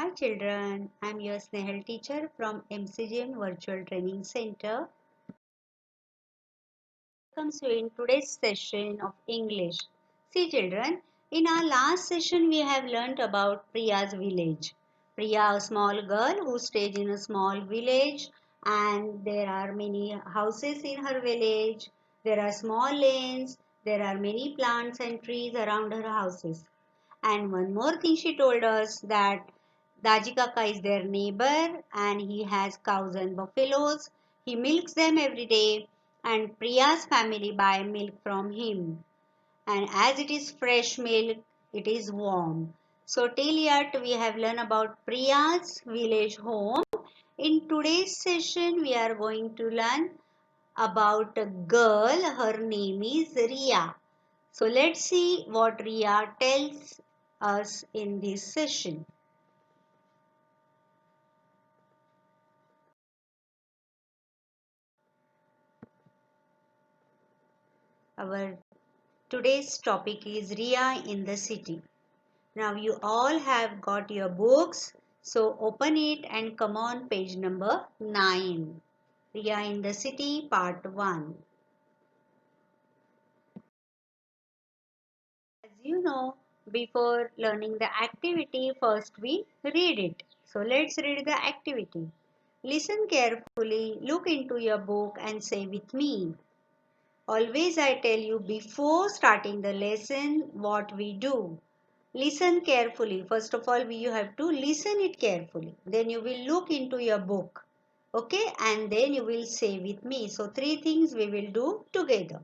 Hi children, I'm your Snehal teacher from MCGM Virtual Training Center. Welcome you in today's session of English. See children, in our last session we have learnt about Priya's village. Priya, a small girl who stays in a small village, and there are many houses in her village. There are small lanes. There are many plants and trees around her houses. And one more thing she told us that Daji Kaka is their neighbor and he has cows and buffaloes. He milks them every day and Priya's family buy milk from him. And as it is fresh milk, it is warm. So till yet we have learned about Priya's village home. In today's session we are going to learn about a girl. Her name is Riya. So let's see what Riya tells us in this session. Our today's topic is Riya in the city. Now you all have got your books, so open it and come on page number 9. Riya in the city part 1. As you know, before learning the activity, first we read it. So let's read the activity. Listen carefully, look into your book and say with me. Always I tell you before starting the lesson what we do. Listen carefully. First of all, you have to listen it carefully. Then you will look into your book. Okay, and then you will say with me. So three things we will do together.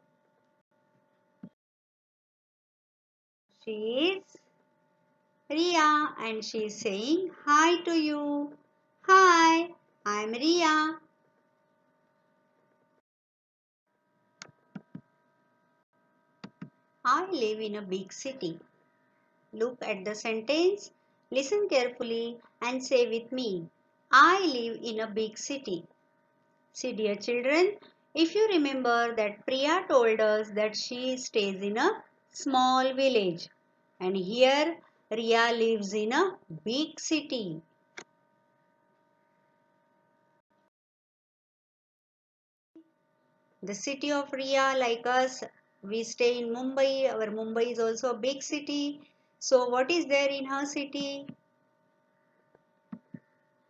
She is Riya and she is saying hi to you. Hi, I am Riya. I live in a big city. Look at the sentence, listen carefully and say with me, I live in a big city. See dear children, if you remember that Priya told us that she stays in a small village and here Riya lives in a big city. The city of Riya, like us, we stay in Mumbai. Our Mumbai is also a big city. So what is there in her city?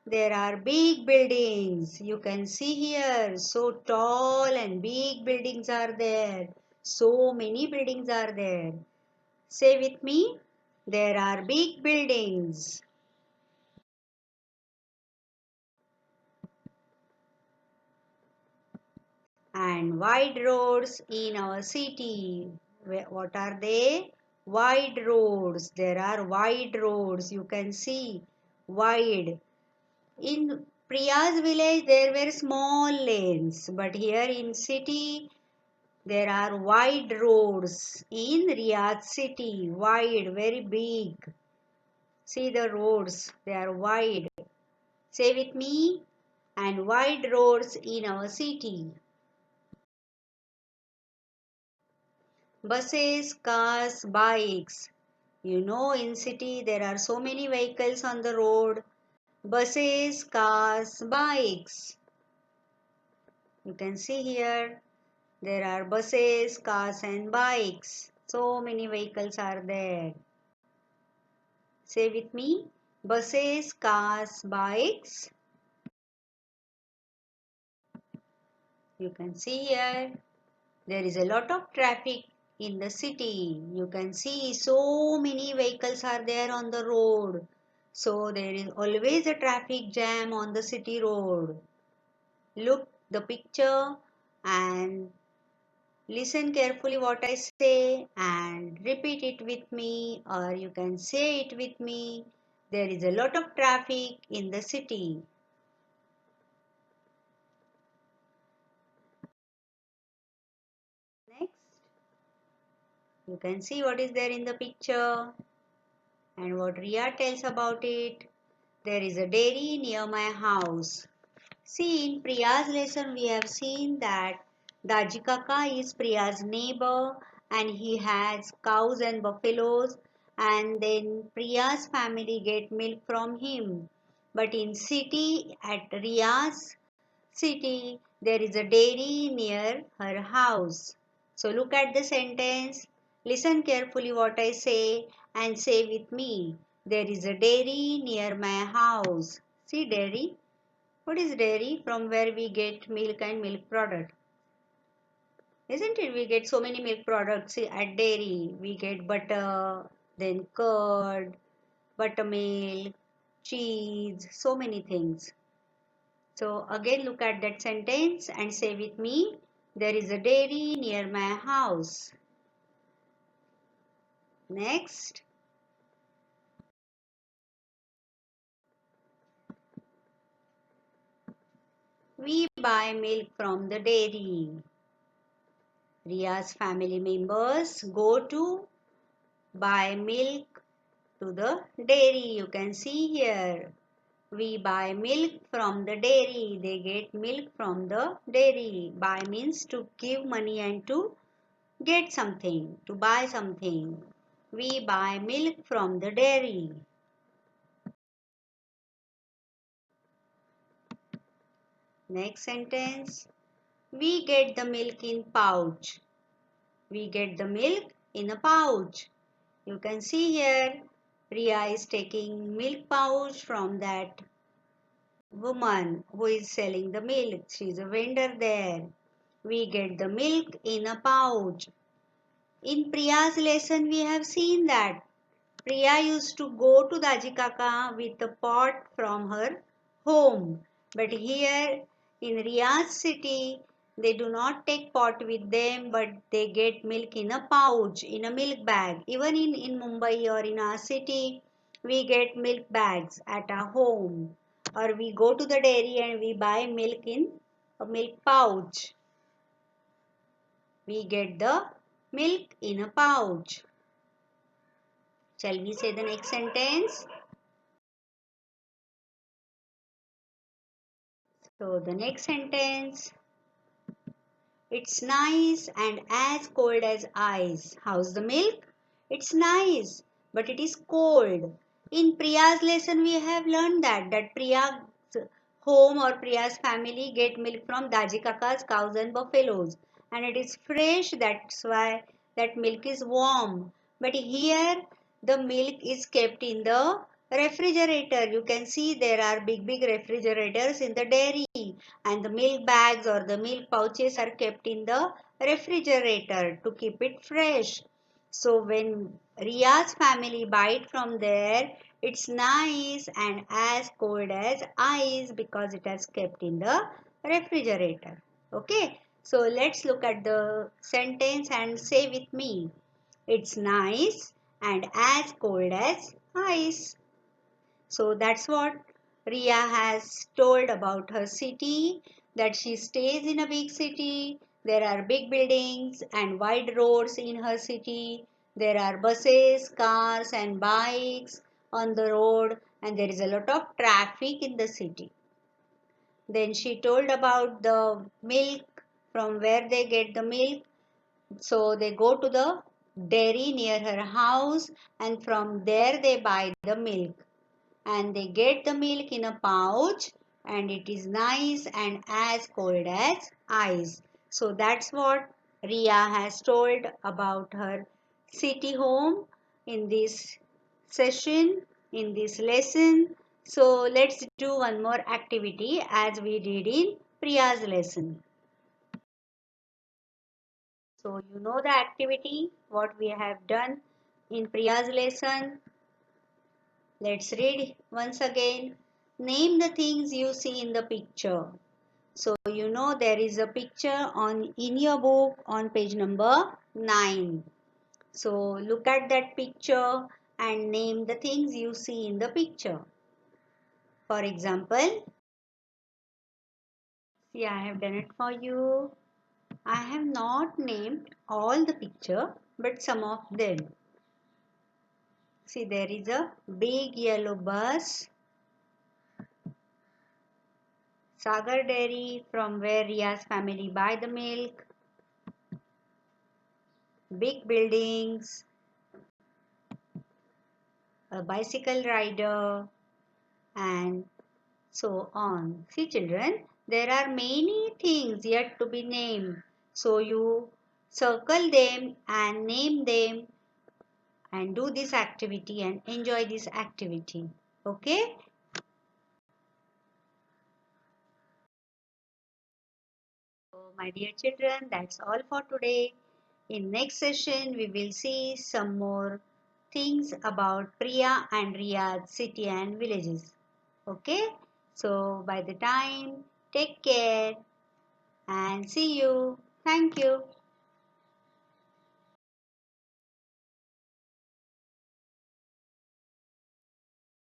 There are big buildings. You can see here. So tall and big buildings are there. So many buildings are there. Say with me. There are big buildings. And wide roads in our city. What are they? Wide roads. There are wide roads. You can see. Wide. In Priya's village there were small lanes. But here in city there are wide roads in Riyadh city, wide, very big. See the roads, they are wide. Say with me, and wide roads in our city. Buses, cars, bikes. You know, in city there are so many vehicles on the road. Buses, cars, bikes. You can see here, there are buses, cars and bikes. So many vehicles are there. Say with me, buses, cars, bikes. You can see here, there is a lot of traffic in the city. You can see so many vehicles are there on the road. So there is always a traffic jam on the city road. Look the picture and listen carefully what I say and repeat it with me, or you can say it with me. There is a lot of traffic in the city. Next, you can see what is there in the picture and what Riya tells about it. There is a dairy near my house. See, in Priya's lesson we have seen that Daji Kaka is Priya's neighbor and he has cows and buffaloes and then Priya's family get milk from him. But in city, at Riya's city, there is a dairy near her house. So look at the sentence. Listen carefully what I say and say with me. There is a dairy near my house. See dairy? What is dairy? From where we get milk and milk product. Isn't it? We get so many milk products at dairy. We get butter, then curd, buttermilk, cheese, so many things. So again look at that sentence and say with me, there is a dairy near my house. Next, we buy milk from the dairy. Riya's family members go to buy milk to the dairy. You can see here. We buy milk from the dairy. They get milk from the dairy. Buy means to give money and to get something, to buy something. We buy milk from the dairy. Next sentence. We get the milk in pouch. We get the milk in a pouch. You can see here, Riya is taking milk pouch from that woman who is selling the milk. She is a vendor there. We get the milk in a pouch. In Priya's lesson, we have seen that Priya used to go to Daji Kaka with a pot from her home. But here in Riya's city, they do not take pot with them, but they get milk in a pouch, in a milk bag. Even in Mumbai or in our city, we get milk bags at our home. Or we go to the dairy and we buy milk in a milk pouch. We get the milk in a pouch. Shall we say the next sentence? So the next sentence, it's nice and as cold as ice. How's the milk? It's nice, but it is cold. In Priya's lesson, we have learned that Priya's home or Priya's family get milk from Daji Kaka's cows and buffaloes. And it is fresh, that's why that milk is warm. But here, the milk is kept in the refrigerator. You can see there are big refrigerators in the dairy, and the milk bags or the milk pouches are kept in the refrigerator to keep it fresh. So when Riya's family buy it from there, it's nice and as cold as ice because it has kept in the refrigerator. Okay, so let's look at the sentence and say with me. It's nice and as cold as ice. So that's what Riya has told about her city, that she stays in a big city. There are big buildings and wide roads in her city. There are buses, cars and bikes on the road, and there is a lot of traffic in the city. Then she told about the milk, from where they get the milk. So they go to the dairy near her house, and from there they buy the milk, and they get the milk in a pouch, and it is nice and as cold as ice. So that's what Riya has told about her city home in this session, in this lesson. So let's do one more activity as we did in Priya's lesson. So you know the activity, what we have done in Priya's lesson. Let's read once again. Name the things you see in the picture. So you know there is a picture on in your book on page number 9. So look at that picture and name the things you see in the picture. For example, see, I have done it for you. I have not named all the picture but some of them. See, there is a big yellow bus, Sagar Dairy, from where Riya's family buy the milk, big buildings, a bicycle rider, and so on. See children, there are many things yet to be named. So you circle them and name them and do this activity and enjoy this activity. Okay? So my dear children, that's all for today. In next session, we will see some more things about Priya and Riyadh city and villages. Okay? So by the time, take care and see you. Thank you.